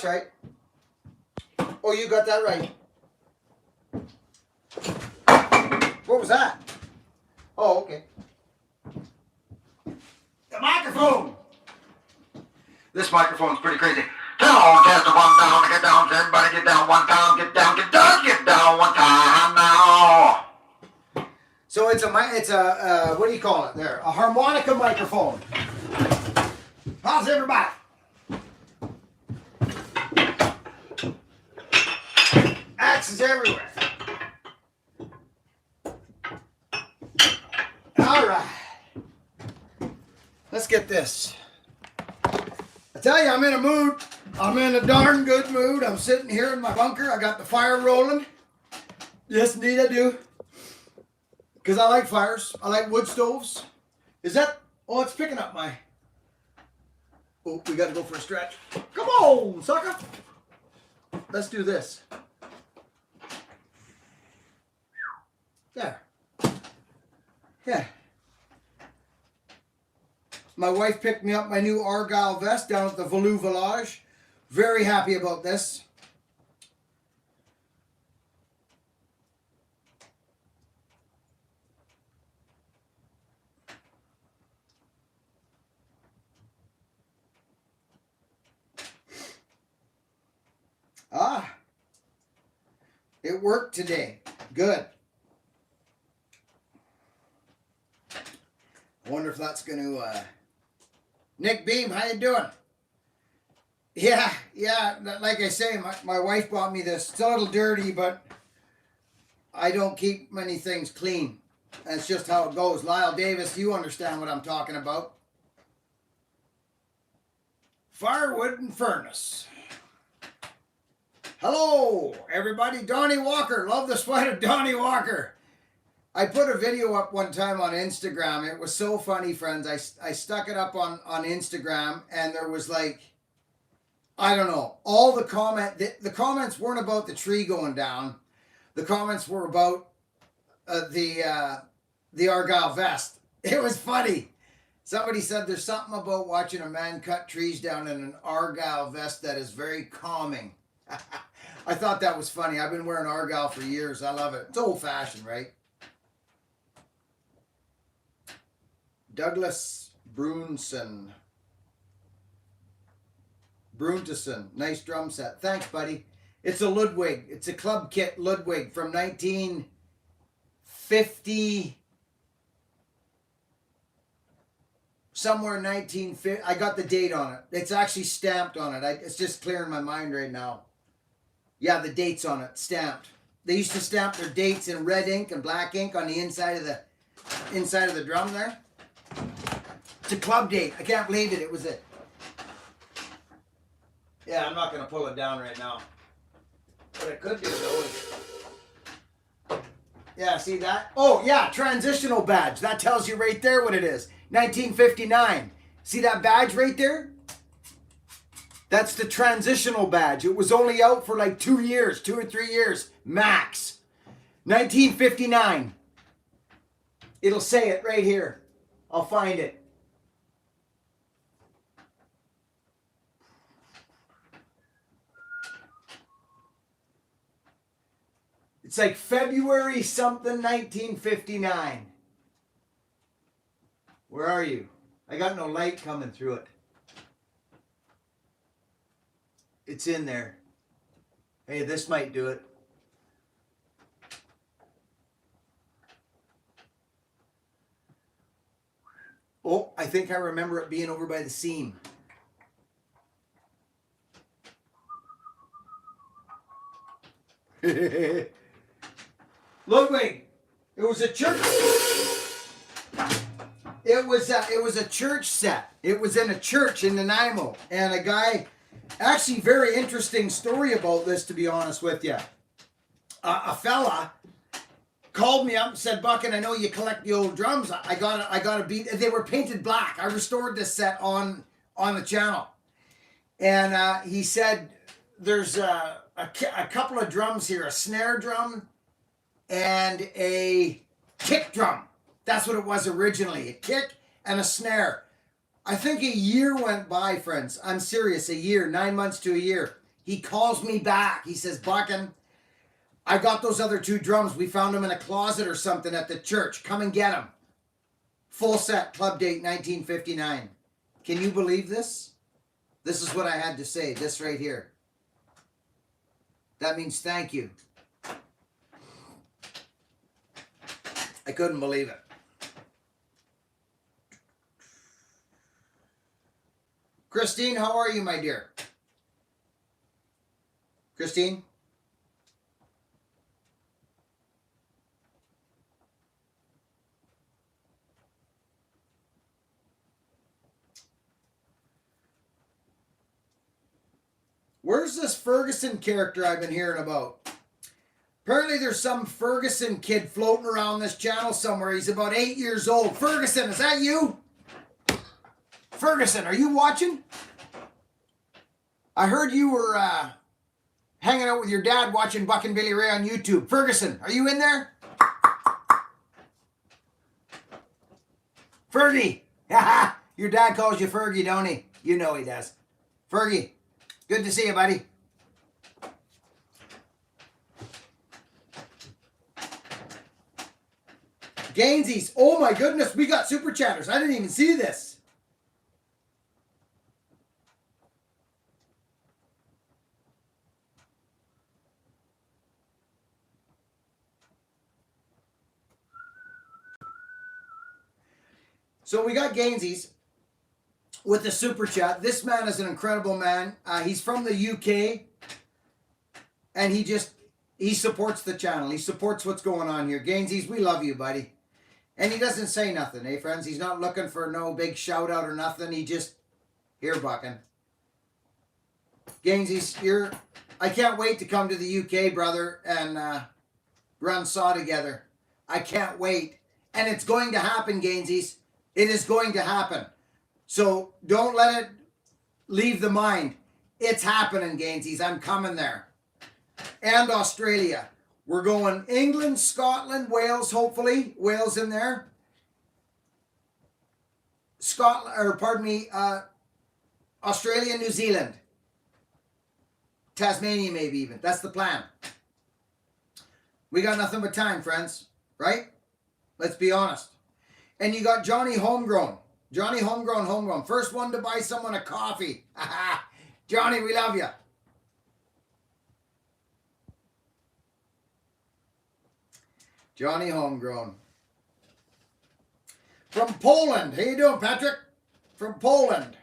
right. Oh, you got that right. What was that? Oh, okay. The microphone. This microphone's pretty crazy. Down, test one down, get down, everybody get down one time, get down one time now. So it's a what do you call it there? A harmonica microphone. How's everybody? Axes everywhere. All right. Let's get this. I tell you, I'm in a mood. I'm in a darn good mood. I'm sitting here in my bunker. I got the fire rolling. Yes, indeed I do. Because I like fires. I like wood stoves. Is that... Oh, it's picking up my... Oh, we got to go for a stretch. Come on, sucker. Let's do this. There. Yeah. My wife picked me up my new argyle vest down at the Veloux Village. Very happy about this. Ah, it worked today. Good. I wonder if that's going to... Nick Beam, how you doing? Yeah, like I say, my wife bought me this. It's a little dirty, but I don't keep many things clean. That's just how it goes. Lyle Davis, you understand what I'm talking about. Firewood and furnace. Hello, everybody. Donnie Walker. Love the sweat of Donnie Walker. I put a video up one time on Instagram. It was so funny, friends. I stuck it up on Instagram, and there was like, I don't know, all the comments weren't about the tree going down. The comments were about the argyle vest. It was funny. Somebody said there's something about watching a man cut trees down in an argyle vest that is very calming. I thought that was funny. I've been wearing argyle for years. I love it. It's old-fashioned, right? Douglas Brunson. Nice drum set. Thanks, buddy. It's a Ludwig. It's a club kit Ludwig from 1950. Somewhere in 1950. I got the date on it. It's actually stamped on it. It's just clearing my mind right now. Yeah, the date's on it. Stamped. They used to stamp their dates in red ink and black ink on the inside of the drum there. It's a club date. I can't believe it. It was a... Yeah, I'm not going to pull it down right now. What I could do, though, is... Yeah, see that? Oh, yeah, transitional badge. That tells you right there what it is. 1959. See that badge right there? That's the transitional badge. It was only out for like 2 years, 2 or 3 years, max. 1959. It'll say it right here. I'll find it. It's like February something 1959. Where are you? I got no light coming through it. It's in there. Hey, this might do it. Oh, I think I remember it being over by the seam. Ludwig, it was a church. It was a church set. It was in a church in Nanaimo, and a guy. Actually, very interesting story about this, to be honest with you. A fella called me up and said, "Buck, and I know you collect the old drums. I got a beat. They were painted black. I restored this set on the channel." And he said, "There's a couple of drums here, a snare drum and a kick drum. That's what it was originally, a kick and a snare." I think a year went by, friends. I'm serious, a year, 9 months to a year. He calls me back. He says, Buckin, I got those other 2 drums. We found them in a closet or something at the church. Come and get them. Full set, club date 1959. Can you believe this? This is what I had to say, this right here. That means thank you. I couldn't believe it. Christine, how are you, my dear? Christine? Where's this Ferguson character I've been hearing about? Apparently there's some Ferguson kid floating around this channel somewhere. He's about 8 years old. Ferguson, is that you? Ferguson, are you watching? I heard you were hanging out with your dad watching Buck and Billy Ray on YouTube. Ferguson, are you in there? Fergie. Your dad calls you Fergie, don't he? You know he does. Fergie, good to see you, buddy. Gainsies. Oh my goodness, we got super chatters. I didn't even see this. So we got Gainsies with the super chat. This man is an incredible man. He's from the UK, and he supports the channel. He supports what's going on here. Gainsies, we love you, buddy. And he doesn't say nothing, eh, friends? He's not looking for no big shout out or nothing. He just, here, Buckin. Gainsies, I can't wait to come to the UK, brother, and run Saw together. I can't wait. And it's going to happen, Gainsies. It is going to happen. So don't let it leave the mind. It's happening, Gainsies. I'm coming there. And Australia. We're going England, Scotland, Wales, hopefully. Wales in there. Australia, New Zealand. Tasmania maybe even. That's the plan. We got nothing but time, friends. Right? Let's be honest. And you got Johnny Homegrown. Johnny Homegrown. First one to buy someone a coffee. Johnny, we love you. Johnny Homegrown. From Poland. How you doing, Patrick? From Poland.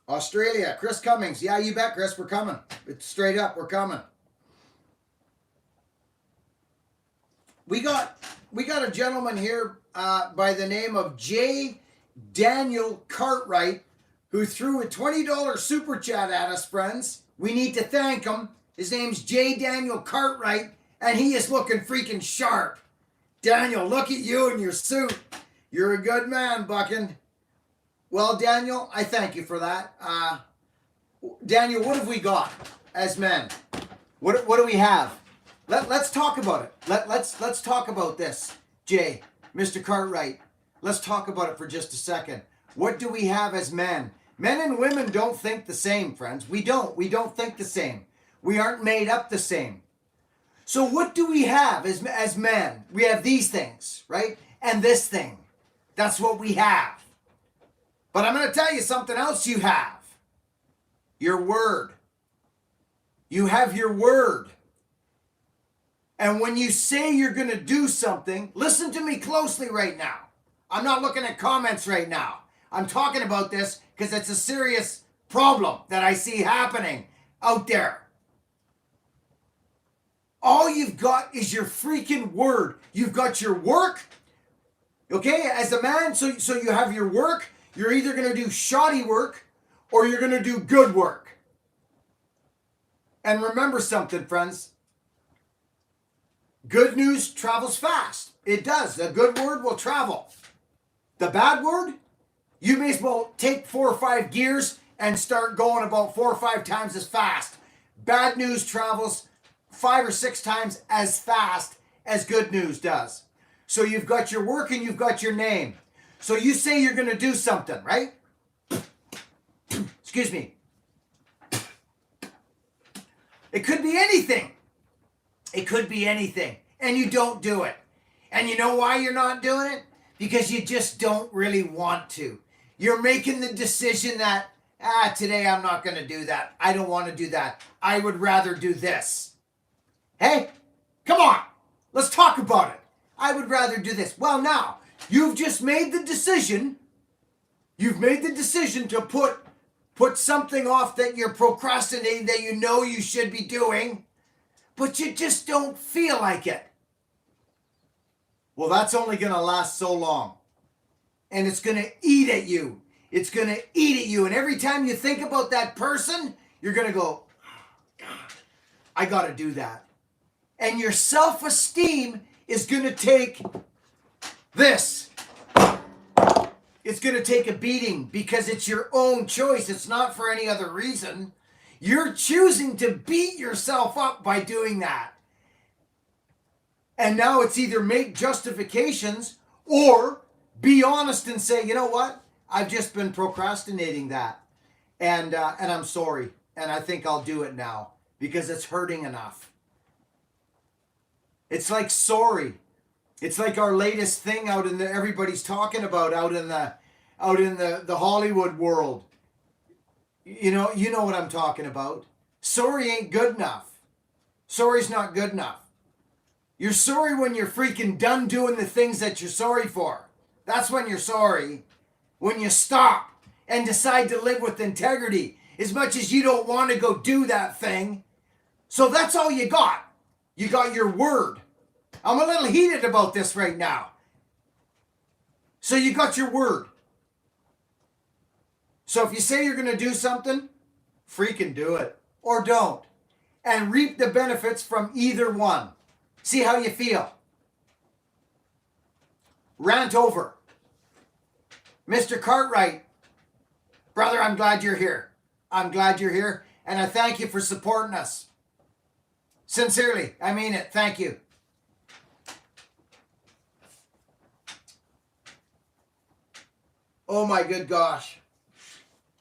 Australia, Chris Cummings. Yeah, you bet, Chris. We're coming. It's straight up. We're coming. We got a gentleman here by the name of J. Daniel Cartwright, who threw a $20 super chat at us, friends. We need to thank him. His name's J. Daniel Cartwright, and he is looking freaking sharp. Daniel, look at you in your suit. You're a good man, Buckin. Well, Daniel, I thank you for that. Daniel, what have we got as men? What do we have? Let's talk about it. Let's talk about this, Jay, Mr. Cartwright. Let's talk about it for just a second. What do we have as men? Men and women don't think the same, friends. We don't. We don't think the same. We aren't made up the same. So what do we have as men? We have these things, right? And this thing. That's what we have. But I'm going to tell you something else you have. Your word. You have your word. And when you say you're going to do something, listen to me closely right now. I'm not looking at comments right now. I'm talking about this because it's a serious problem that I see happening out there. All you've got is your freaking word. You've got your work. Okay, as a man, so you have your work. You're either going to do shoddy work or you're going to do good work. And remember something, friends. Good news travels fast. It does. The good word will travel. The bad word, you may as well take 4 or 5 gears and start going about 4 or 5 times as fast. Bad news travels 5 or 6 times as fast as good news does. So you've got your work and you've got your name. So you say you're going to do something, right? Excuse me. It could be anything. It could be anything. And you don't do it. And you know why you're not doing it? Because you just don't really want to. You're making the decision that, today I'm not going to do that. I don't want to do that. I would rather do this. Hey, come on. Let's talk about it. I would rather do this. Well, now, you've just made the decision. You've made the decision to put something off that you're procrastinating that you know you should be doing, but you just don't feel like it. Well, that's only going to last so long. And it's going to eat at you. It's going to eat at you. And every time you think about that person, you're going to go, oh, God, I got to do that. And your self-esteem is going to take this. It's going to take a beating because it's your own choice. It's not for any other reason. You're choosing to beat yourself up by doing that. And now it's either make justifications or be honest and say, you know what? I've just been procrastinating that. And I'm sorry. And I think I'll do it now because it's hurting enough. It's like sorry. It's like our latest thing out in the everybody's talking about out in the Hollywood world. You know what I'm talking about. Sorry ain't good enough. Sorry's not good enough. You're sorry when you're freaking done doing the things that you're sorry for. That's when you're sorry. When you stop and decide to live with integrity, as much as you don't want to go do that thing. So that's all you got. You got your word. I'm a little heated about this right now. So you got your word. So if you say you're going to do something, freaking do it. Or don't. And reap the benefits from either one. See how you feel. Rant over. Mr. Cartwright, brother, I'm glad you're here. I'm glad you're here. And I thank you for supporting us. Sincerely, I mean it. Thank you. Oh my good gosh.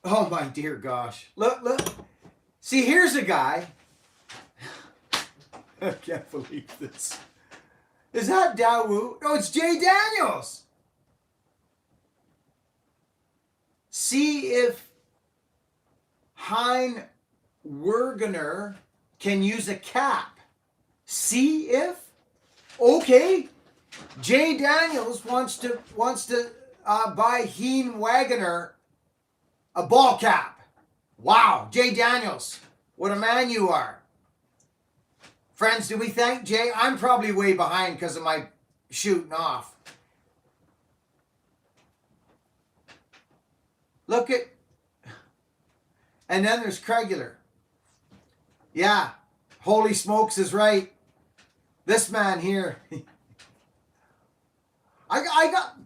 Oh my dear gosh. Look. See, here's a guy. I can't believe this. Is that Dawu? No, it's Jay Daniels. See if Hein Wergener can use a cap. See if? Okay. Jay Daniels wants to buy Hein Wagoner a ball cap. Wow, Jay Daniels, what a man you are. Friends, do we thank Jay? I'm probably way behind because of my shooting off. Look at, and then there's Craigular. Yeah, holy smokes is right. This man here. I got,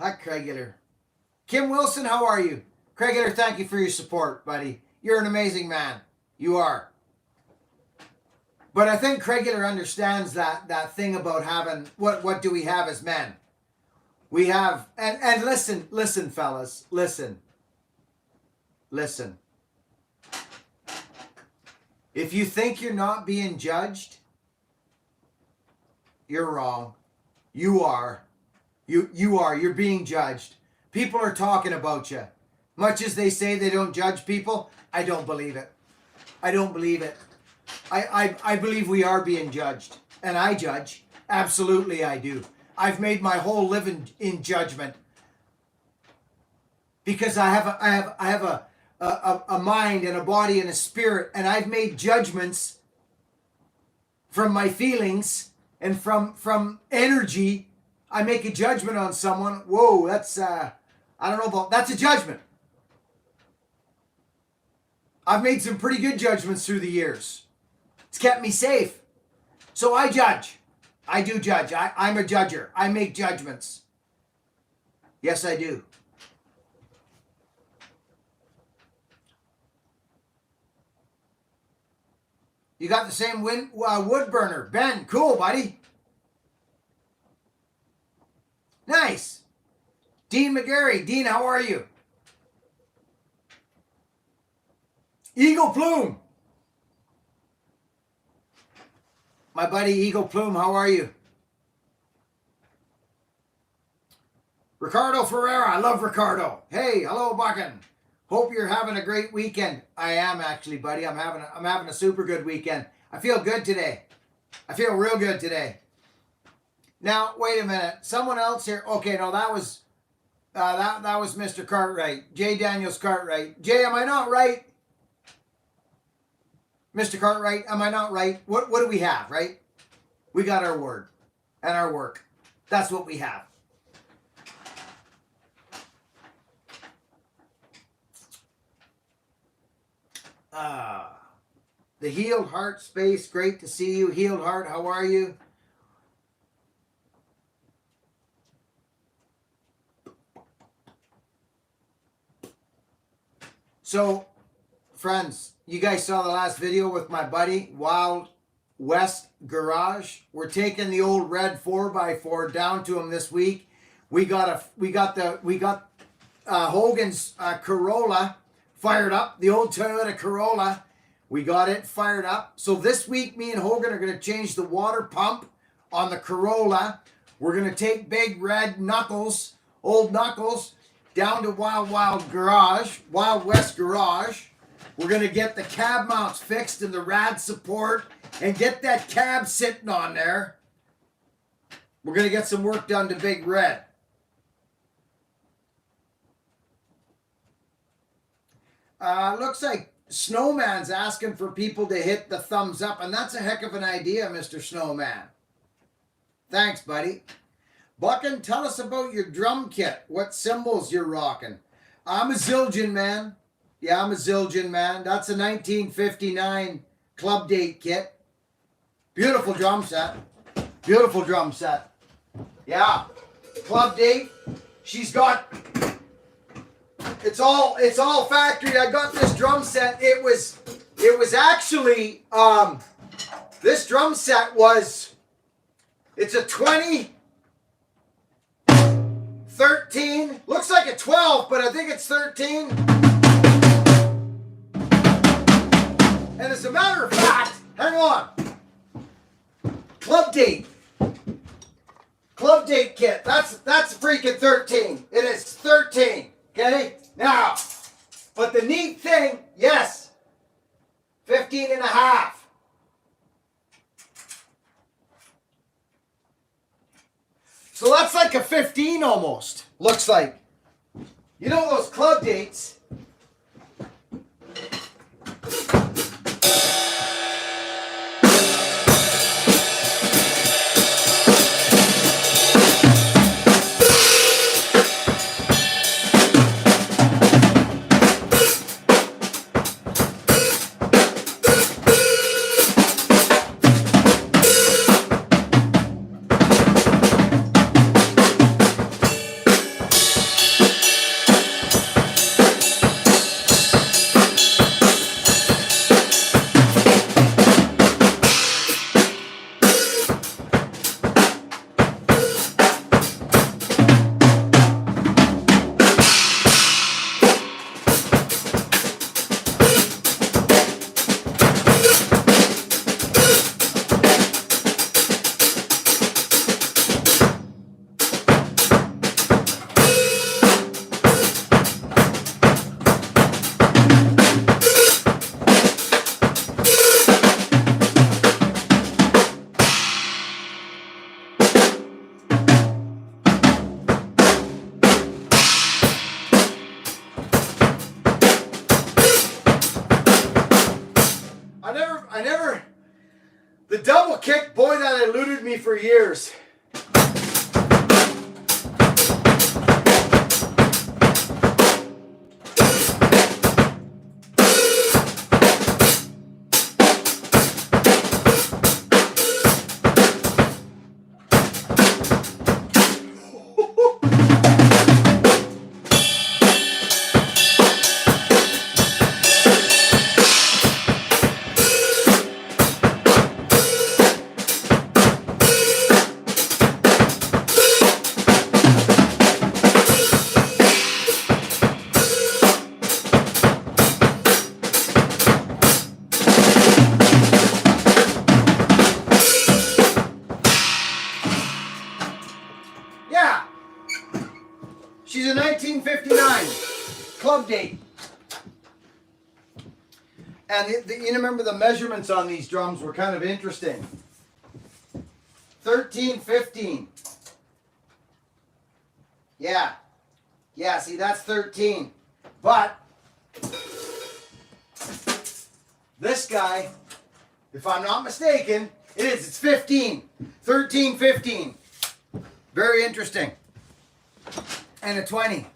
that Craigular. Kim Wilson, how are you? Craigular, thank you for your support, buddy. You're an amazing man. You are. But I think Craigular understands that thing about having, what do we have as men? We have, and listen, fellas, listen. If you think you're not being judged, you're wrong. You are. You are. You're being judged. People are talking about you. Much as they say they don't judge people, I don't believe it. I don't believe it. I believe we are being judged. And I judge. Absolutely I do. I've made my whole living in judgment. Because I have a mind and a body and a spirit, and I've made judgments from my feelings and from energy. I make a judgment on someone. Whoa, that's I don't know about, that's a judgment. I've made some pretty good judgments through the years. It's kept me safe. So I judge. I do judge. I'm a judger. I make judgments. Yes, I do. You got the same wood burner. Ben, cool, buddy. Nice. Dean McGarry. Dean, how are you? Eagle Plume. My buddy Eagle Plume, how are you? Ricardo Ferreira. I love Ricardo. Hey, hello, Buckin. Hope you're having a great weekend. I am actually, buddy. I'm having a super good weekend. I feel good today. I feel real good today. Now, wait a minute. Someone else here. Okay, no, that was Mr. Cartwright. Jay Daniels Cartwright. Jay, am I not right? Mr. Cartwright, am I not right? What do we have, right? We got our word and our work. That's what we have. The Healed Heart Space, great to see you. Healed Heart, how are you? So, friends, you guys saw the last video with my buddy, Wild West Garage. We're taking the old red 4x4 down to him this week. We got Hogan's Corolla fired up, the old Toyota Corolla. We got it fired up. So this week, me and Hogan are going to change the water pump on the Corolla. We're going to take big red Knuckles, old Knuckles, down to Wild West Garage. We're going to get the cab mounts fixed and the rad support and get that cab sitting on there. We're going to get some work done to Big Red. Looks like Snowman's asking for people to hit the thumbs up, and that's a heck of an idea, Mr. Snowman. Thanks, buddy. Buckin, tell us about your drum kit. What cymbals you're rocking? I'm a Zildjian man. Yeah, I'm a Zildjian man. That's a 1959 club date kit. Beautiful drum set. Beautiful drum set. Yeah. Club date. She's got... It's all factory. I got this drum set. It was actually this drum set was, it's a 2013. Looks like a 12, but I think it's 13. And as a matter of fact, hang on. Club date kit. That's freaking 13. It is 13. Okay? Now, but the neat thing, yes, 15 and a half. So that's like a 15 almost, looks like. You know those club dates? The double kick, boy, that eluded me for years. And you remember the measurements on these drums were kind of interesting. 13, 15. Yeah. Yeah, see, that's 13. But this guy, if I'm not mistaken, it's 15. 13, 15. Very interesting. And a 20.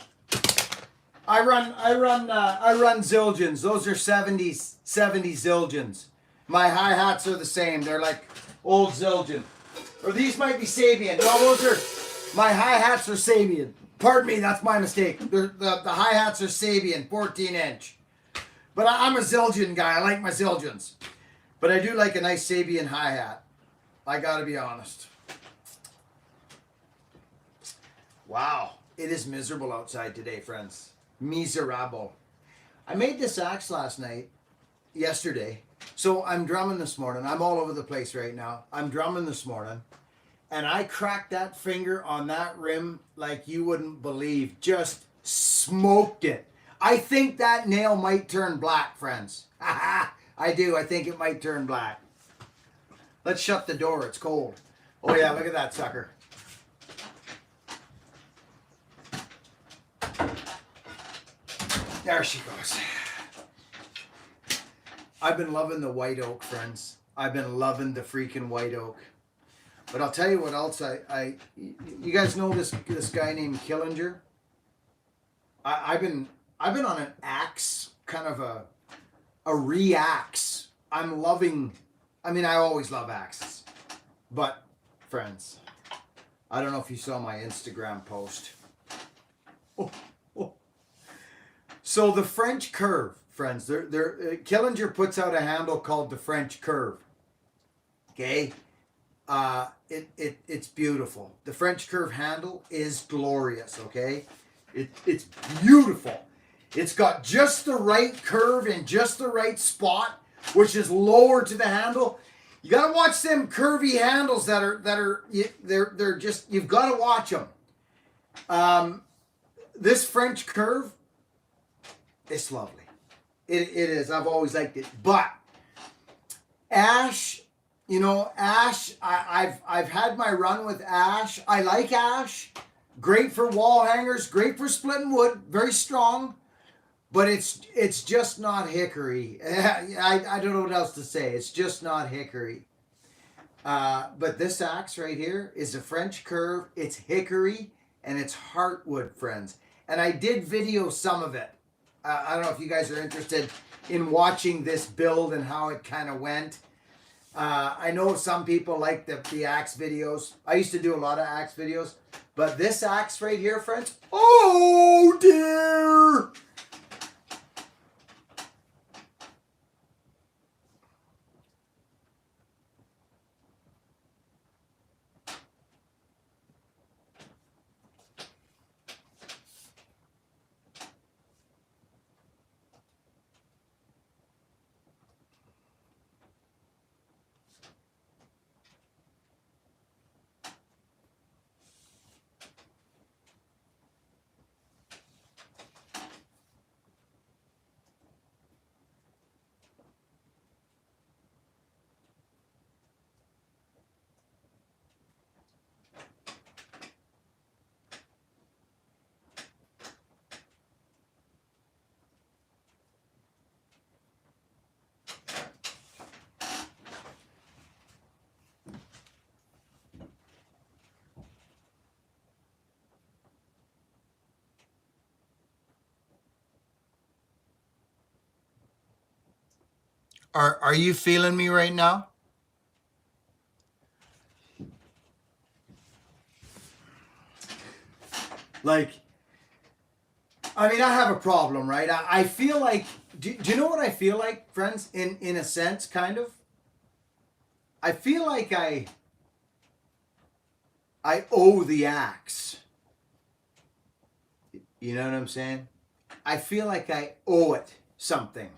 I run Zildjians. Those are 70s Zildjians. My hi-hats are the same. They're like old Zildjian. Or these might be Sabian. No, those are, my hi-hats are Sabian. Pardon me, that's my mistake. The hi-hats are Sabian, 14-inch. But I'm a Zildjian guy. I like my Zildjians. But I do like a nice Sabian hi-hat. I gotta be honest. Wow. It is miserable outside today, friends. Miserable. I made this axe yesterday. So I'm drumming this morning. I'm all over the place right now. I'm drumming this morning. And I cracked that finger on that rim like you wouldn't believe. Just smoked it. I think that nail might turn black, friends. I do. I think it might turn black. Let's shut the door. It's cold. Oh yeah, look at that sucker. There she goes. I've been loving the white oak, friends. I've been loving the freaking white oak. But I'll tell you what else you guys know this guy named Killinger? I've been on an axe, kind of a re-axe. I'm loving, I mean, I always love axes. But, friends, I don't know if you saw my Instagram post. Oh. So the French curve, friends, Killinger puts out a handle called the French curve. Okay? It's beautiful. The French curve handle is glorious, okay? It's beautiful. It's got just the right curve in just the right spot, which is lower to the handle. You got to watch them curvy handles they're just, you've got to watch them. This French curve, it's lovely. It is. I've always liked it. But ash, ash, I've had my run with ash. I like ash. Great for wall hangers, great for splitting wood, very strong. But it's just not hickory. I don't know what else to say. It's just not hickory. But this axe right here is a French curve. It's hickory and it's heartwood, friends. And I did video some of it. I don't know if you guys are interested in watching this build and how it kind of went. I know some people like the axe videos. I used to do a lot of axe videos. But this axe right here, friends, oh dear! Are you feeling me right now? Like, I mean, I have a problem, right? I feel like, do you know what I feel like, friends? In a sense, kind of. I feel like I owe the axe. You know what I'm saying? I feel like I owe it something.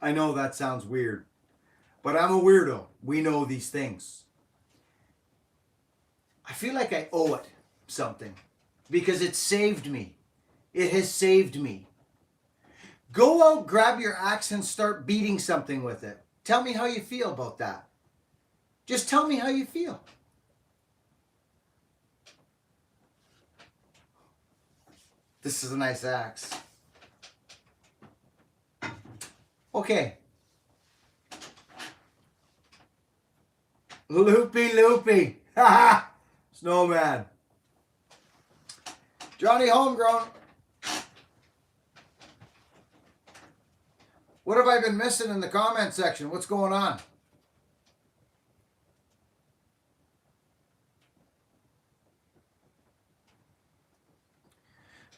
I know that sounds weird, but I'm a weirdo. We know these things. I feel like I owe it something because it saved me. It has saved me. Go out, grab your axe, and start beating something with it. Tell me how you feel about that. Just tell me how you feel. This is a nice axe. Okay. Loopy loopy. Haha. Snowman. Johnny Homegrown. What have I been missing in the comment section? What's going on?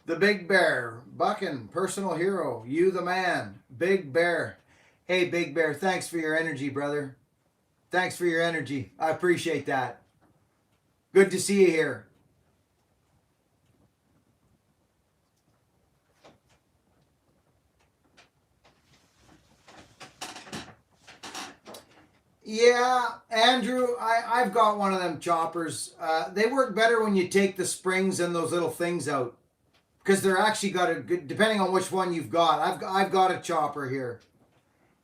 The Big Bear. Buckin, personal hero. You the man. Big Bear. Hey, Big Bear, thanks for your energy, brother. Thanks for your energy. I appreciate that. Good to see you here. Yeah, Andrew, I've got one of them choppers. They work better when you take the springs and those little things out, because they're actually got a good, depending on which one you've got. I've got a chopper here.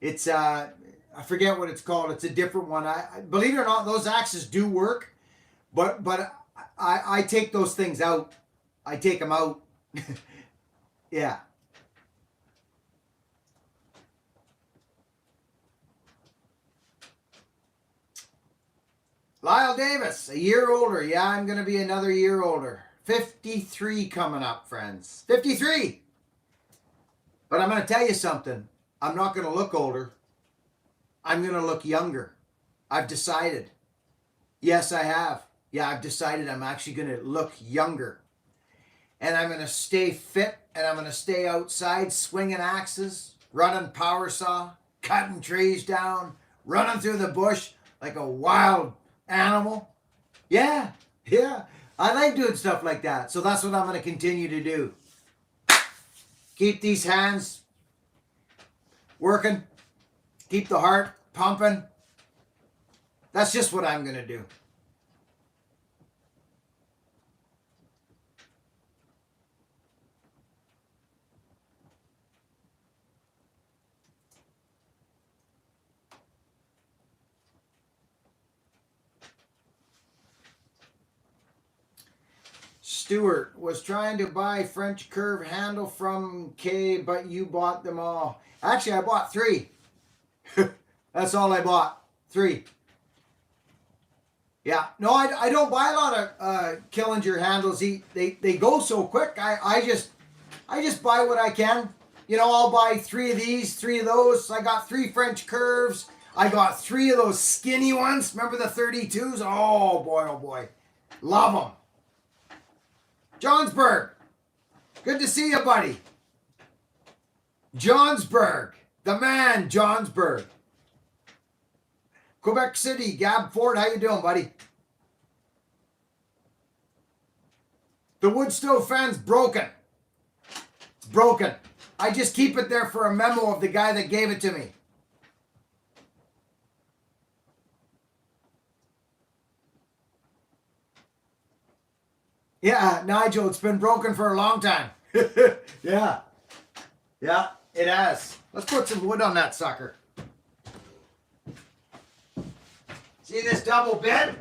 It's I forget what it's called. It's a different one. I believe it or not, those axes do work, but I take those things out. I take them out. Yeah. Lyle Davis, a year older. Yeah, I'm going to be another year older. 53 coming up, friends. 53! But I'm going to tell you something. I'm not going to look older. I'm going to look younger. I've decided. Yes, I have. Yeah, I've decided I'm actually going to look younger. And I'm going to stay fit, and I'm going to stay outside swinging axes, running power saw, cutting trees down, running through the bush like a wild animal. Yeah. I like doing stuff like that. So that's what I'm going to continue to do. Keep these hands working. Keep the heart pumping. That's just what I'm going to do. Stuart was trying to buy French curve handle from K, but you bought them all. Actually, I bought 3. That's all I bought. 3. Yeah. No, I don't buy a lot of Killinger handles. They go so quick. I just buy what I can. You know, I'll buy 3 of these, 3 of those. I got 3 French curves. I got 3 of those skinny ones. Remember the 32s? Oh boy. Love them. Johnsburg. Good to see you, buddy. Johnsburg. The man, Johnsburg. Quebec City. Gab Ford, how you doing, buddy? The wood stove fan's broken. It's broken. I just keep it there for a memo of the guy that gave it to me. Yeah, Nigel, it's been broken for a long time. Yeah, it has. Let's put some wood on that sucker. See this double bit?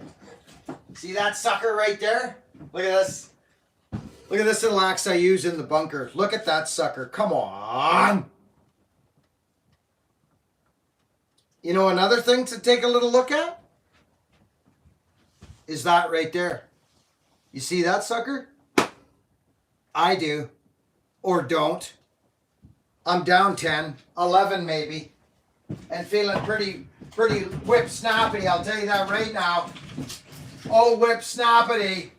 See that sucker right there? Look at this. Look at this little axe I use in the bunker. Look at that sucker. Come on. You know another thing to take a little look at? Is that right there. You see that sucker? I do. Or don't. I'm down 10, 11 maybe. And feeling pretty whip snappy, I'll tell you that right now. Oh, whip snappity.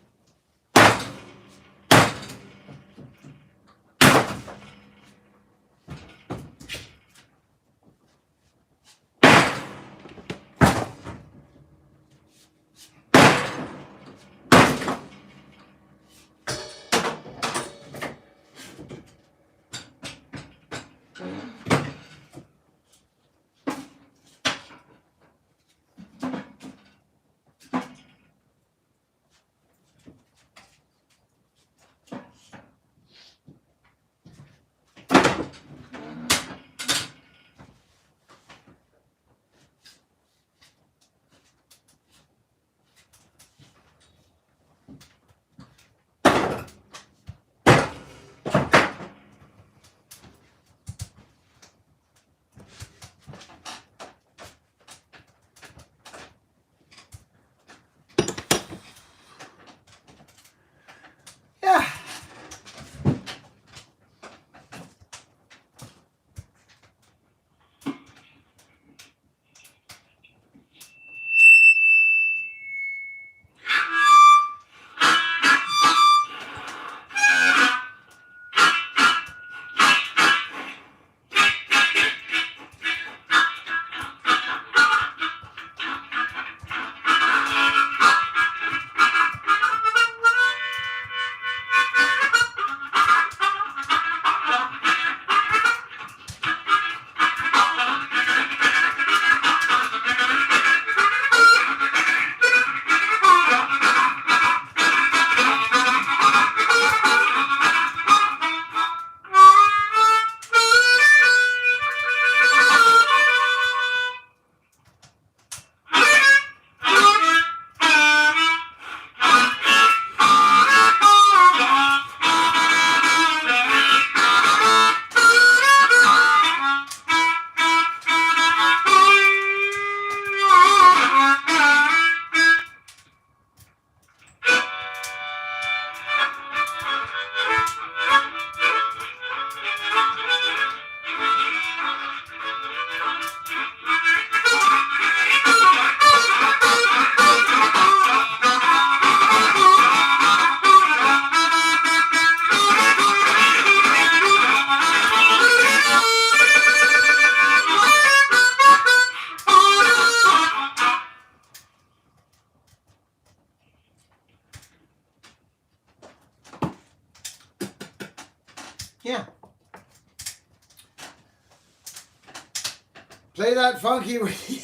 Play that funky.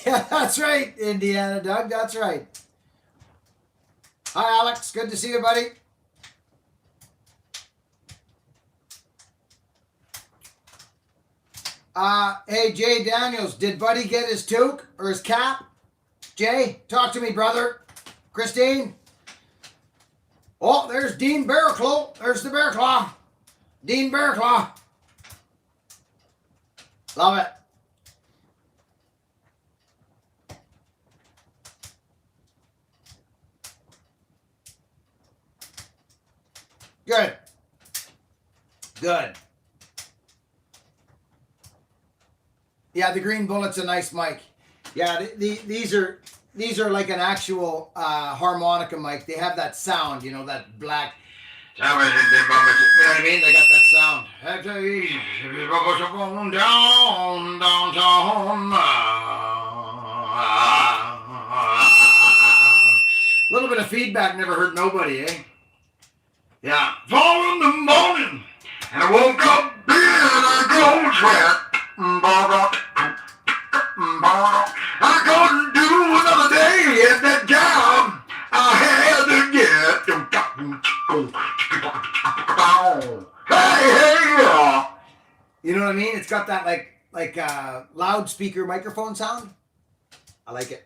Yeah, that's right, Indiana Doug. That's right. Hi, Alex. Good to see you, buddy. Hey, Jay Daniels, did Buddy get his toque or his cap? Jay, talk to me, brother. Christine? Oh, there's Dean Bearclaw. There's the Bearclaw. Dean Bearclaw. Love it. Good. Good. Yeah, the Green Bullet's a nice mic. Yeah, these are like an actual harmonica mic. They have that sound, you know, that black. You know what I mean? They got that sound. Down, downtown. A little bit of feedback never hurt nobody, eh? Yeah. Fall in the morning, and I woke up in a gold trap. I couldn't do another day at that job. I had to get. Hey. You know what I mean? It's got that like loudspeaker microphone sound. I like it.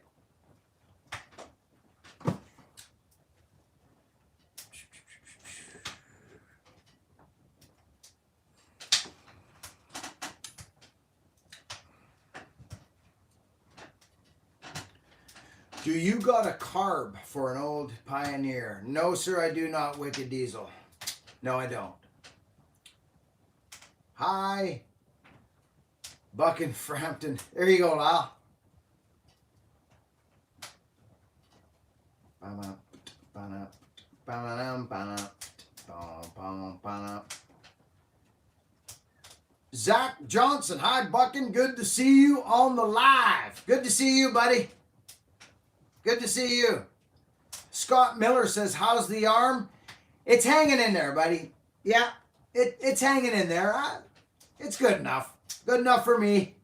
Do you got a carb for an old Pioneer? No, sir, I do not, Wicked Diesel. No, I don't. Hi, Buck in Frampton. There you go, Lyle. Zach Johnson. Hi, Buckin. Good to see you on the live. Good to see you, buddy. Good to see you. Scott Miller says, how's the arm? It's hanging in there, buddy. Yeah, it's hanging in there. It's good enough. Good enough for me.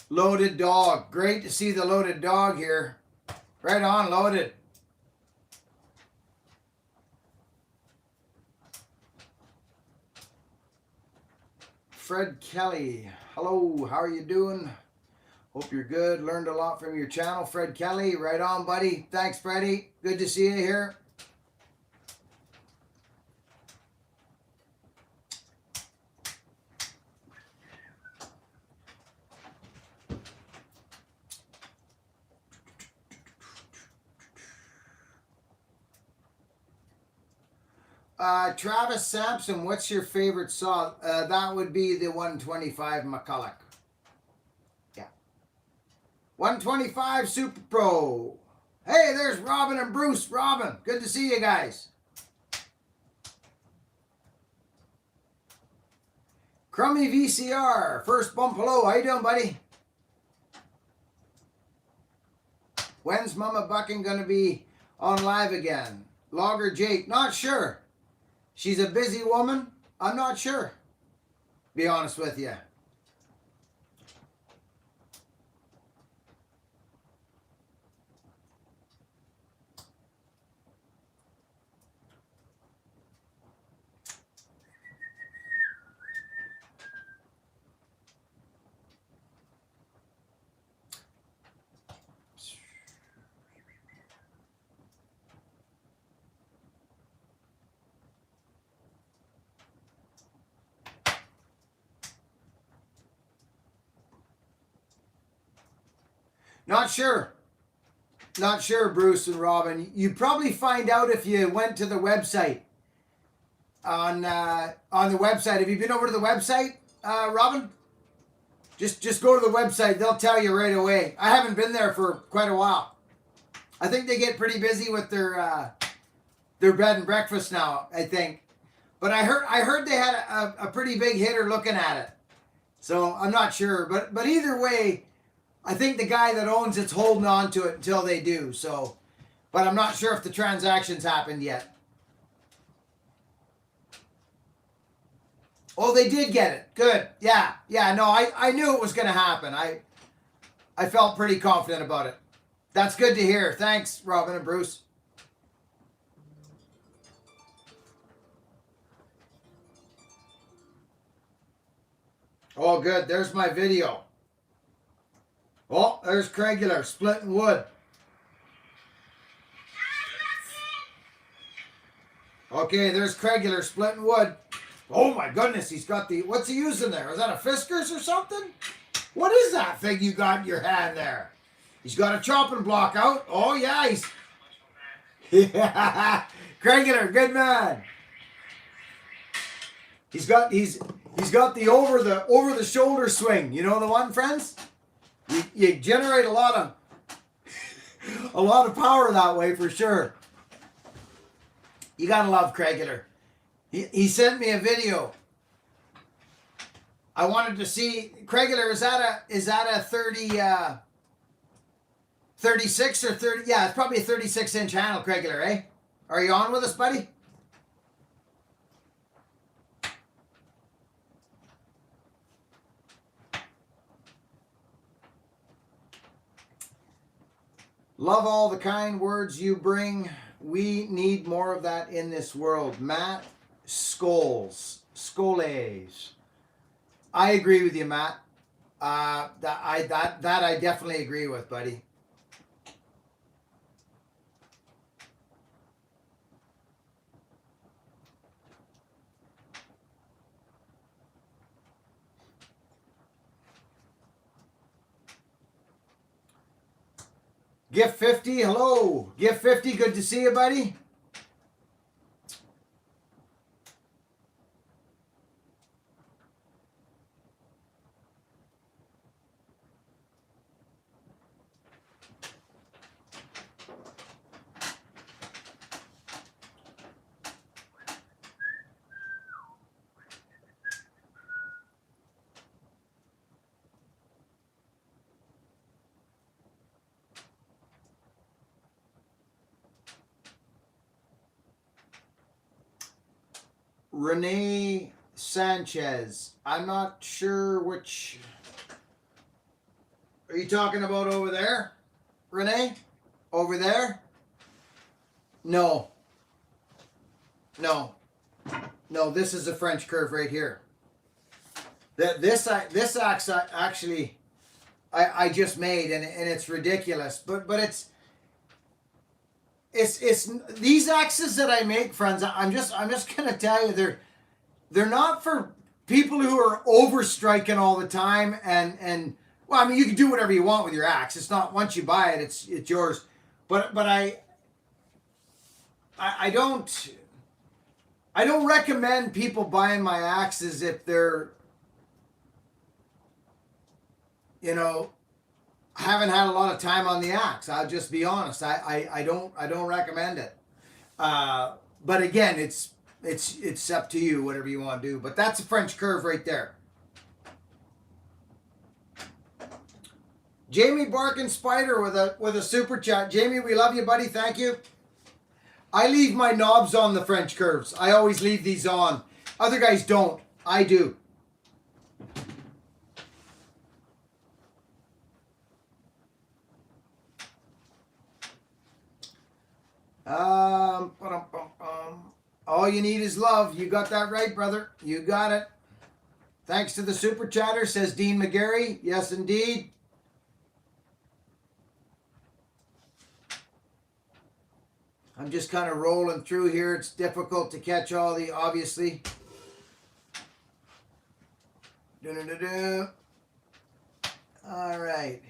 Loaded Dog. Great to see the Loaded Dog here. Right on, Loaded. Fred Kelly. Hello, how are you doing? Hope you're good. Learned a lot from your channel, Fred Kelly. Right on, buddy. Thanks, Freddie. Good to see you here. Travis Sampson, what's your favorite saw? That would be the 125 McCulloch. Yeah. 125 Super Pro. Hey, there's Robin and Bruce. Robin, good to see you guys. Crummy VCR, first bump hello. How you doing, buddy? When's Mama Bucking gonna be on live again? Logger Jake, not sure. She's a busy woman. I'm not sure. Be honest with you. Not sure. Not sure, Bruce and Robin. You'd probably find out if you went to the website. On the website. Have you been over to the website, Robin? Just go to the website. They'll tell you right away. I haven't been there for quite a while. I think they get pretty busy with their bed and breakfast now, I think. But I heard they had a pretty big hitter looking at it. So I'm not sure. But either way, I think the guy that owns it's holding on to it until they do. So, but I'm not sure if the transaction's happened yet. Oh, they did get it. Good. Yeah. Yeah. No, I knew it was going to happen. I felt pretty confident about it. That's good to hear. Thanks, Robin and Bruce. Oh, good. There's my video. Oh, there's Craigular splitting wood. Okay, there's Craigular splitting wood. Oh my goodness, he's got the, what's he using there? Is that a Fiskars or something? What is that thing you got in your hand there? He's got a chopping block out. Oh yeah, he's, yeah, Craigular, good man. He's got the over the shoulder swing. You know the one, friends? You generate a lot of power that way for sure. You gotta love Craigular. He sent me a video. I wanted to see Craigular. Is that a 36 or 30? Yeah, it's probably a 36-inch handle, Craigular, eh? Are you on with us, buddy? Love all the kind words you bring. We need more of that in this world. Matt Scholes. I agree with you, Matt. That I definitely agree with, buddy. Gift 50, hello. Gift 50, good to see you, buddy. Renee Sanchez. I'm not sure which. Are you talking about over there, Renee? Over there? No. This is a French curve right here. This axe actually I just made and it's ridiculous, but it's these axes that I make, friends. I'm just gonna tell you they're not for people who are over striking all the time and well, I mean you can do whatever you want with your axe. It's not once you buy it, it's yours. But I don't recommend people buying my axes if they're, you know, haven't had a lot of time on the axe. I'll just be honest. I don't recommend it. But again, it's up to you, whatever you want to do. But that's a French curve right there. Jamie Barkin Spider with a super chat. Jamie, we love you, buddy. Thank you. I leave my knobs on the French curves. I always leave these on. Other guys don't. I do. All you need is love. You got that right, brother. You got it. Thanks to the super chatter, says Dean McGarry. Yes, indeed. I'm just kind of rolling through here. It's difficult to catch all the, obviously. All right.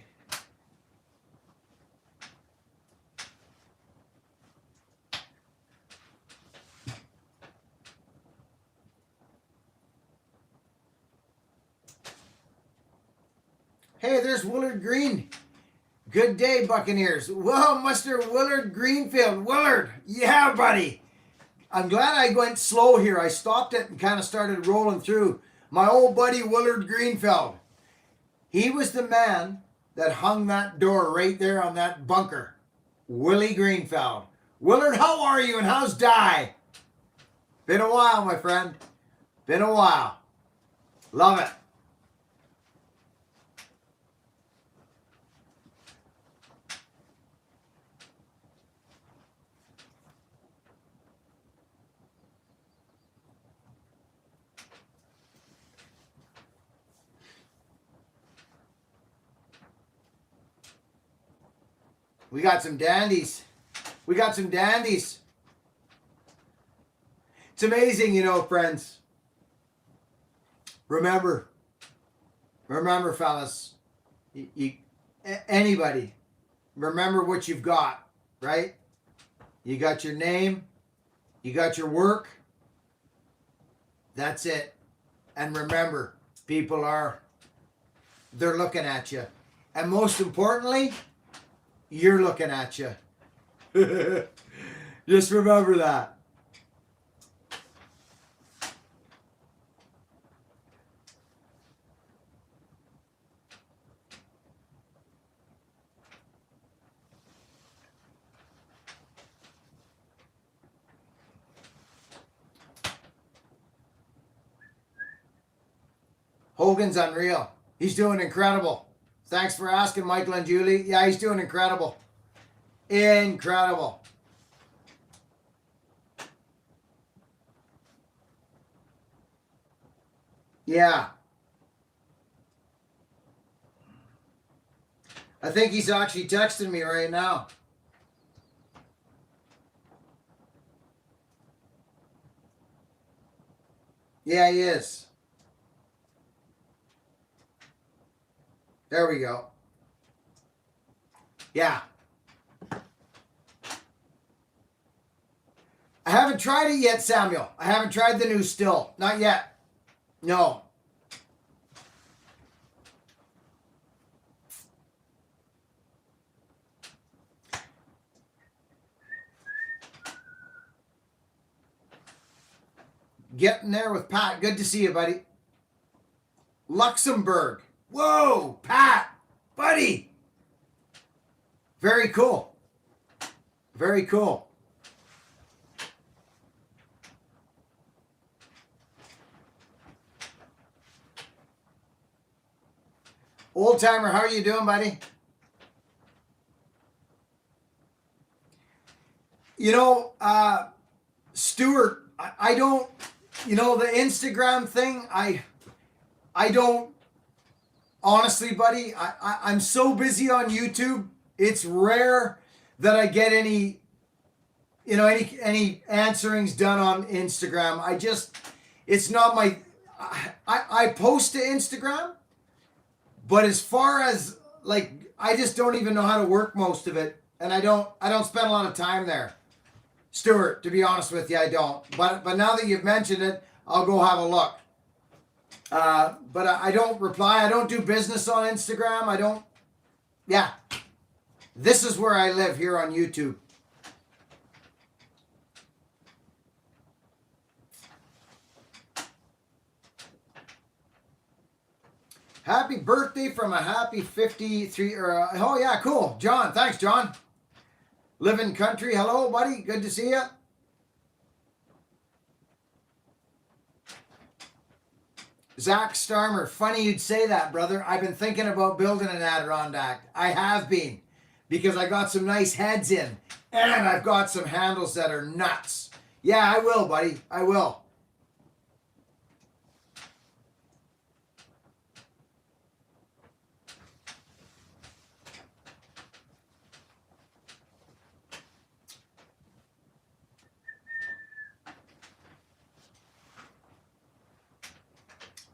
Hey, there's Willard Green. Good day, Buccaneers. Well, Mr. Willard Greenfield. Willard, yeah, buddy. I'm glad I went slow here. I stopped it and kind of started rolling through. My old buddy Willard Greenfield. He was the man that hung that door right there on that bunker. Willie Greenfeld. Willard, how are you and how's Di? Been a while, my friend. Been a while. Love it. We got some dandies. We got some dandies. It's amazing, you know, friends. Remember, fellas, anybody, remember what you've got, right? You got your name, you got your work. That's it. And remember, they're looking at you. And most importantly, you're looking at you. Just remember that. Hogan's unreal. He's doing incredible. Thanks for asking, Michael and Julie. Yeah, he's doing incredible. Incredible. Yeah. I think he's actually texting me right now. Yeah, he is. There we go. Yeah. I haven't tried it yet, Samuel. I haven't tried the new still. Not yet. No. Getting there with Pat. Good to see you, buddy. Luxembourg. Whoa, Pat, buddy. Very cool. Very cool. Old timer, how are you doing, buddy? You know, Stuart, I don't, you know, the Instagram thing, I don't, honestly, buddy, I'm so busy on YouTube. It's rare that I get any, you know, any answerings done on Instagram. It's not my, I post to Instagram, but as far as like, I just don't even know how to work most of it. And I don't spend a lot of time there. Stuart, to be honest with you, I don't. But now that you've mentioned it, I'll go have a look. But I don't reply. I don't do business on Instagram. Yeah. This is where I live here on YouTube. Happy birthday from a happy 53. Oh, yeah, cool. John, thanks, John. Living country. Hello, buddy. Good to see you. Zach Starmer, funny you'd say that, brother. I've been thinking about building an Adirondack. I have been, because I got some nice heads in, and I've got some handles that are nuts. Yeah, I will, buddy. I will.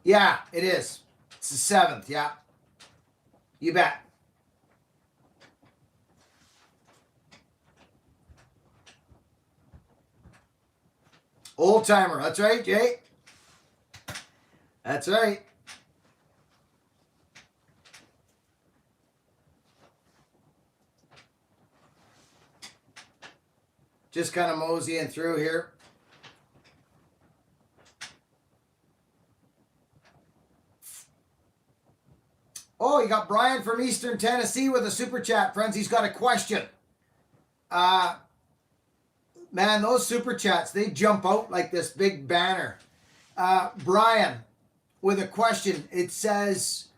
Yeah, it is. It's the 7th, yeah. You bet. Old timer, that's right, Jay. That's right. Just kind of moseying through here. Oh, You got Brian from Eastern Tennessee with a super chat, friends. He's got a question. Man, those super chats, they jump out like this big banner. Brian with a question. It says,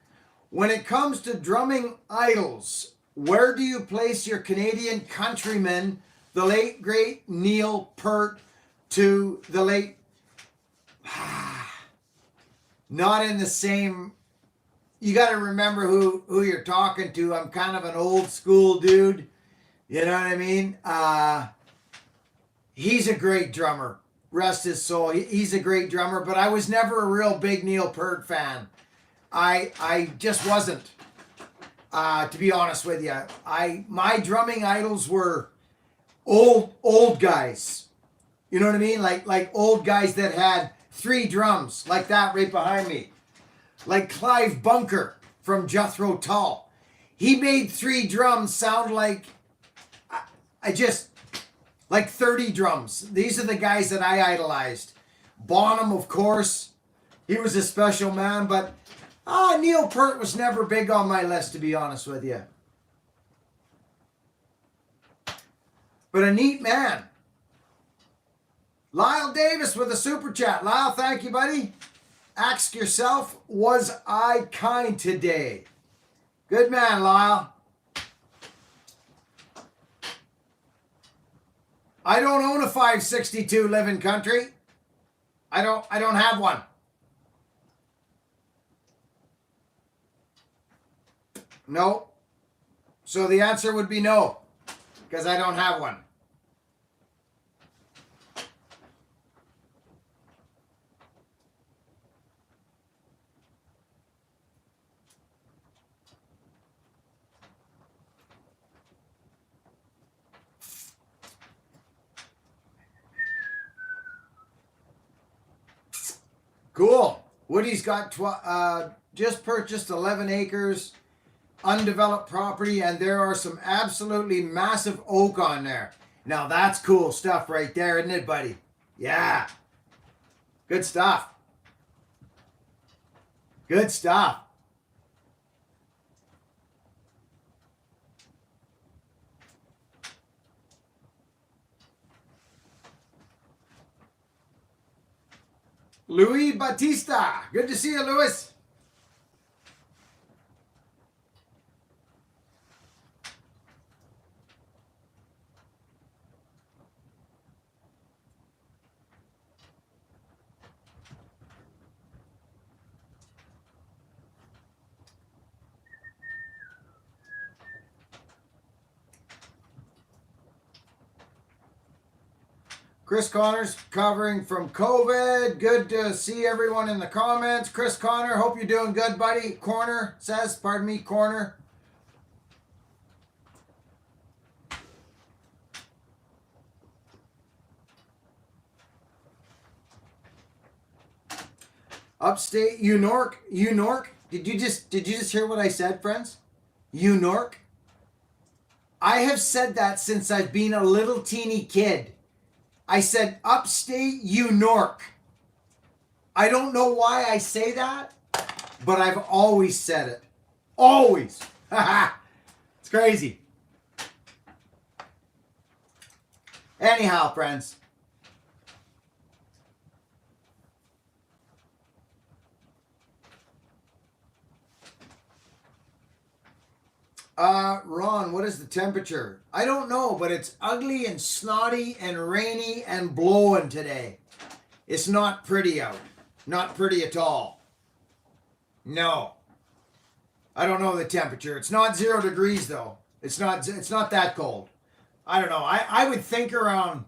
when it comes to drumming idols, where do you place your Canadian countrymen, the late great Neil Peart to the late... Not in the same... You got to remember who you're talking to. I'm kind of an old school dude. You know what I mean? He's a great drummer. Rest his soul. He's a great drummer, but I was never a real big Neil Peart fan. I just wasn't. To be honest with you, my drumming idols were old guys. You know what I mean? Like old guys that had 3 drums, like that right behind me. Like Clive Bunker from Jethro Tull. He made 3 drums sound like like 30 drums. These are the guys that I idolized. Bonham, of course. He was a special man, but Neil Peart was never big on my list, to be honest with you. But a neat man. Lyle Davis with a super chat. Lyle, thank you, buddy. Ask yourself, was I kind today? Good man, Lyle. I don't own a 562 living country. I don't have one. No. So the answer would be no, because I don't have one. Cool. Woody's got just purchased 11 acres, undeveloped property, and there are some absolutely massive oak on there. Now that's cool stuff right there, isn't it, buddy? Yeah. Good stuff. Good stuff. Louis Batista. Good to see you, Louis. Chris Connor's covering from COVID. Good to see everyone in the comments. Chris Connor, hope you're doing good, buddy. Corner says, pardon me, Corner. Upstate Unork. Did you just hear what I said, friends? Unork. I have said that since I've been a little teeny kid. I said upstate Unork. I don't know why I say that, but I've always said it. Always. It's crazy. Anyhow, friends. Ron, what is the temperature? I don't know, but it's ugly and snotty and rainy and blowing today. It's not pretty out. Not pretty at all. No. I don't know the temperature. It's not 0 degrees though. It's not that cold. I don't know. I would think around,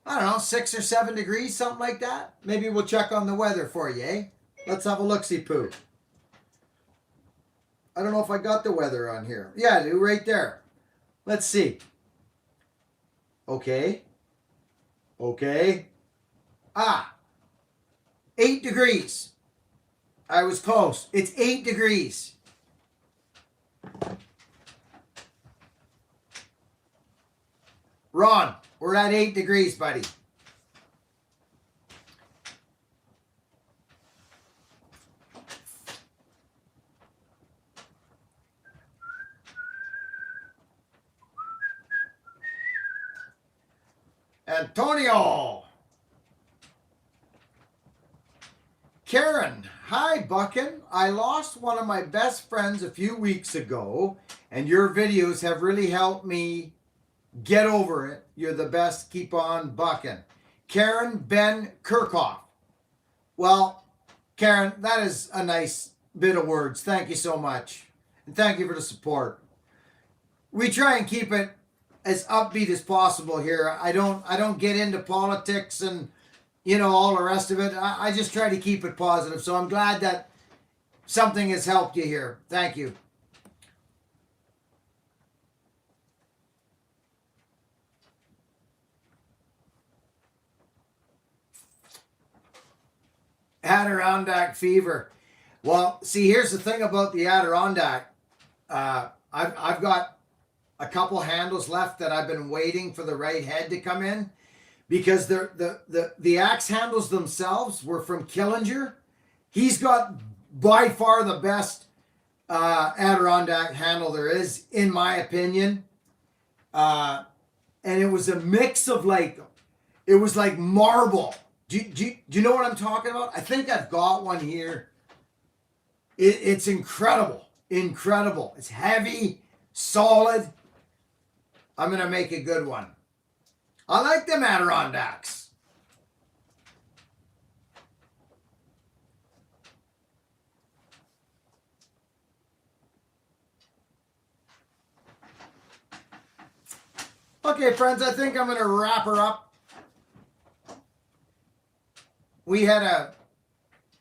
I don't know, 6 or 7 degrees, something like that. Maybe we'll check on the weather for you, eh? Let's have a look-see-poo. I don't know if I got the weather on here. Yeah, I do, right there. Let's see. Okay. 8 degrees. I was close. It's 8 degrees. Ron, we're at 8 degrees, buddy. Antonio. Karen, hi Buckin. I lost one of my best friends a few weeks ago, and your videos have really helped me get over it. You're the best. Keep on bucking. Karen Ben Kirchhoff. Well, Karen, that is a nice bit of words. Thank you so much. And thank you for the support. We try and keep it as upbeat as possible here. I don't get into politics and all the rest of it. I just try to keep it positive. So I'm glad that something has helped you here. Thank you. Adirondack fever. Well, see, here's the thing about the Adirondack. I've got a couple handles left that I've been waiting for the right head to come in, because the axe handles themselves were from Killinger. He's got by far the best Adirondack handle there is, in my opinion. And it was a mix of it was like marble. Do you know what I'm talking about? I think I've got one here. It's incredible. Incredible. It's heavy, solid. I'm going to make a good one. I like them Adirondacks. Okay, friends, I think I'm going to wrap her up.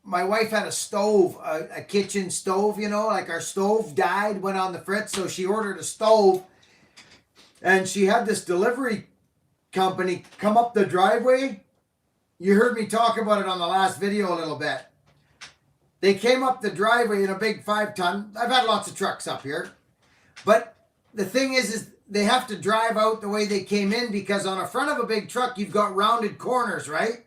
My wife had a stove, a kitchen stove, like our stove died, went on the fritz, so she ordered a stove, and she had this delivery company come up the driveway. You heard me talk about it on the last video a little bit. They came up the driveway in a big 5-ton. I've had lots of trucks up here, but the thing is they have to drive out the way they came in, because on the front of a big truck, you've got rounded corners, right?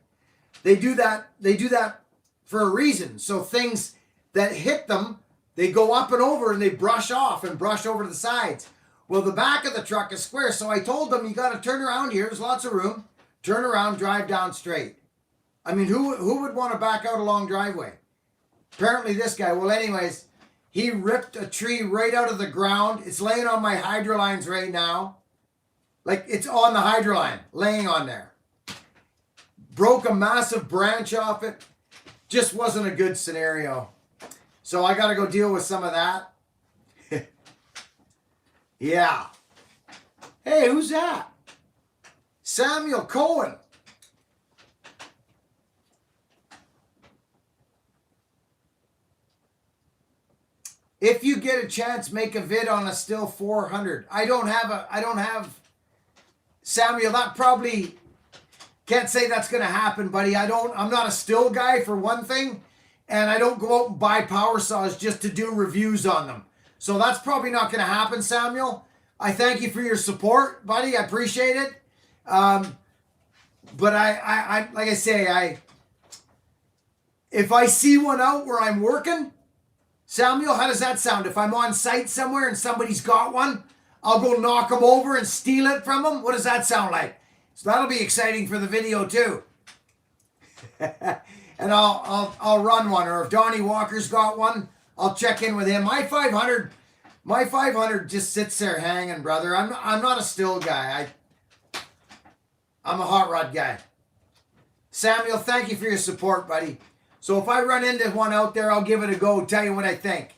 They do that for a reason. So things that hit them, they go up and over and they brush off and brush over to the sides. Well, the back of the truck is square. So I told them, you got to turn around here. There's lots of room. Turn around, drive down straight. I mean, who would want to back out a long driveway? Apparently this guy. Well, anyways, he ripped a tree right out of the ground. It's laying on my hydro lines right now. Like, it's on the hydro line, laying on there. Broke a massive branch off it. Just wasn't a good scenario. So I got to go deal with some of that. Yeah. Hey, who's that? Samuel Cohen. If you get a chance, make a vid on a still 400. I don't have Samuel, that probably can't say that's going to happen, buddy. I'm not a still guy, for one thing, and I don't go out and buy power saws just to do reviews on them. So that's probably not going to happen, Samuel. I thank you for your support, buddy. I appreciate it. But I like I say, if I see one out where I'm working, Samuel, how does that sound? If I'm on site somewhere and somebody's got one, I'll go knock them over and steal it from them. What does that sound like? So that'll be exciting for the video too. And I'll run one, or if Donnie Walker's got one, I'll check in with him. My 500 just sits there hanging, brother. I'm not a still guy. I'm a hot rod guy. Samuel, thank you for your support, buddy. So if I run into one out there, I'll give it a go, tell you what I think.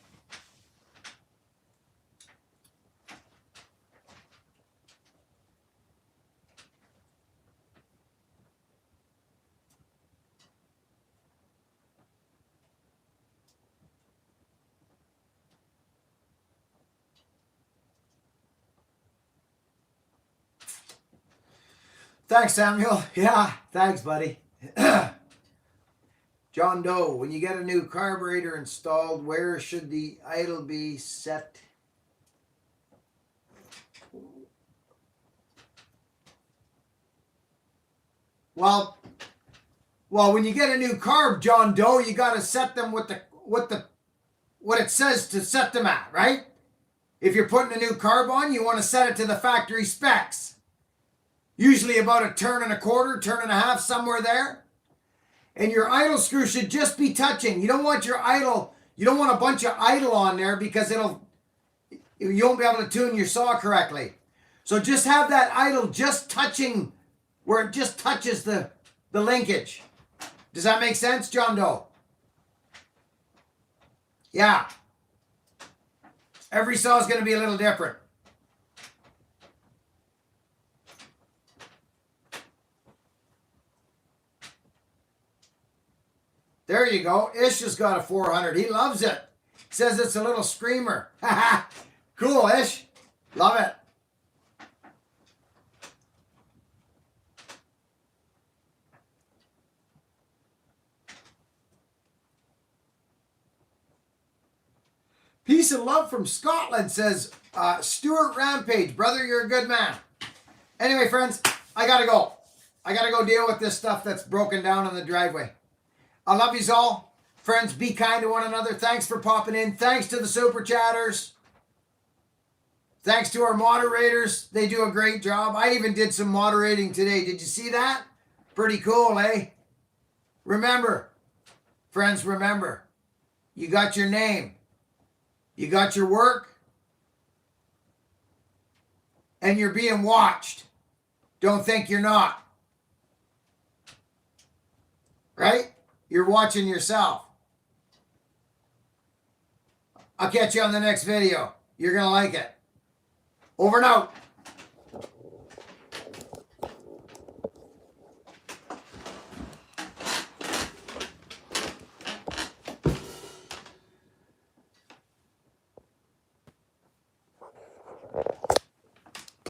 Thanks, Samuel. Yeah, thanks, buddy. John Doe, when you get a new carburetor installed, where should the idle be set? Well, when you get a new carb, John Doe, you got to set them with what it says to set them at, right? If you're putting a new carb on, you want to set it to the factory specs. usually about a turn and a quarter, turn and a half, somewhere there. And your idle screw should just be touching. You don't want your idle, you don't want a bunch of idle on there because you won't be able to tune your saw correctly. So just have that idle just touching where it just touches the linkage. Does that make sense, John Doe? Yeah. Every saw is going to be a little different. There you go. Ish has got a 400. He loves it. Says it's a little screamer. Cool, Ish. Love it. Peace and love from Scotland, says Stuart Rampage. Brother, you're a good man. Anyway, friends, I got to go. I got to go deal with this stuff that's broken down on the driveway. I love yous all. Friends, be kind to one another. Thanks for popping in. Thanks to the super chatters. Thanks to our moderators. They do a great job. I even did some moderating today. Did you see that? Pretty cool, eh? Remember, friends, remember, you got your name. You got your work. And you're being watched. Don't think you're not. Right? You're watching yourself. I'll catch you on the next video. You're going to like it. Over and out.